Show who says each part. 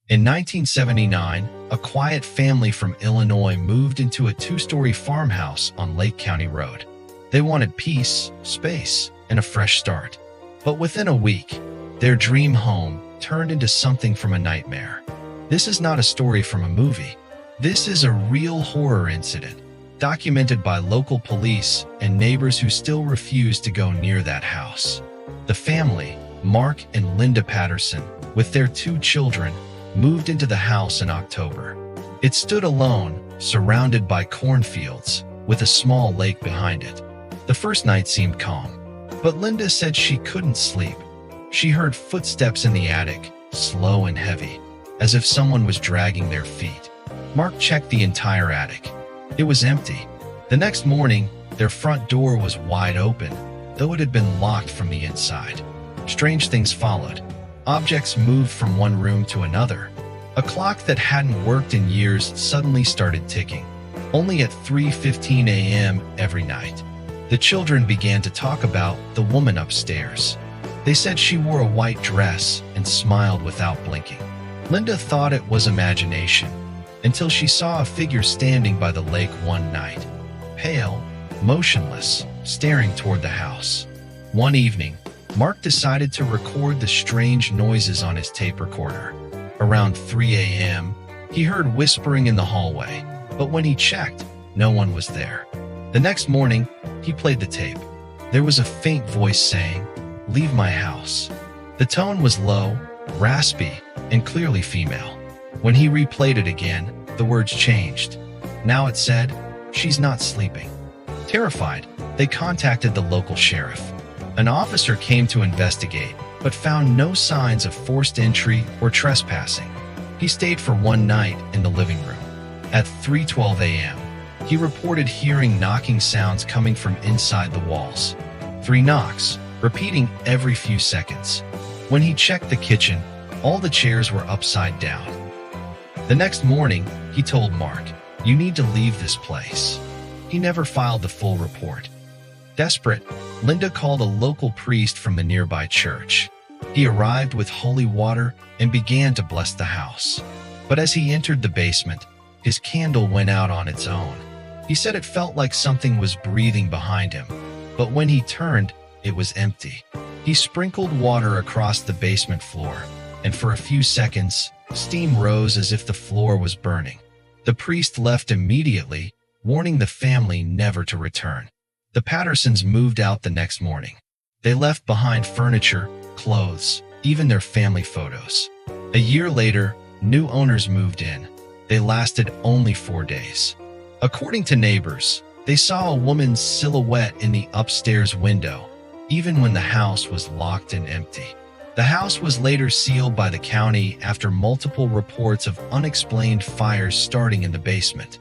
Speaker 1: In 1979, a quiet family from Illinois moved into a two-story farmhouse on Lake County Road. They wanted peace, space, and a fresh start. But within a week, their dream home turned into something from a nightmare. This is not a story from a movie. This is a real horror incident, documented by local police and neighbors who still refuse to go near that house. The family, Mark and Linda Patterson, with their two children, moved into the house in October. It stood alone, surrounded by cornfields, with a small lake behind it. The first night seemed calm, but Linda said she couldn't sleep. She heard footsteps in the attic, slow and heavy, as if someone was dragging their feet. Mark checked the entire attic. It was empty. The next morning, their front door was wide open, though it had been locked from the inside. Strange things followed. Objects moved from one room to another. A clock that hadn't worked in years suddenly started ticking, only at 3:15 a.m. every night. The children began to talk about the woman upstairs. They said she wore a white dress and smiled without blinking. Linda thought it was imagination, until she saw a figure standing by the lake one night, pale, motionless, staring toward the house. One evening, Mark decided to record the strange noises on his tape recorder. Around 3 a.m., he heard whispering in the hallway, but when he checked, no one was there. The next morning, he played the tape. There was a faint voice saying, "Leave my house." The tone was low, raspy, and clearly female. When he replayed it again, the words changed. Now it said, "She's not sleeping." Terrified, they contacted the local sheriff. An officer came to investigate, but found no signs of forced entry or trespassing. He stayed for one night in the living room. At 3:12 a.m., he reported hearing knocking sounds coming from inside the walls. 3 knocks, repeating every few seconds. When he checked the kitchen, all the chairs were upside down. The next morning, he told Mark, "You need to leave this place." He never filed the full report. Desperate, Linda called a local priest from the nearby church. He arrived with holy water and began to bless the house. But as he entered the basement, his candle went out on its own. He said it felt like something was breathing behind him, but when he turned, it was empty. He sprinkled water across the basement floor, and for a few seconds, steam rose as if the floor was burning. The priest left immediately, warning the family never to return. The Pattersons moved out the next morning. They left behind furniture, clothes, even their family photos. A year later, new owners moved in. They lasted only 4 days. According to neighbors, they saw a woman's silhouette in the upstairs window, even when the house was locked and empty. The house was later sealed by the county after multiple reports of unexplained fires starting in the basement.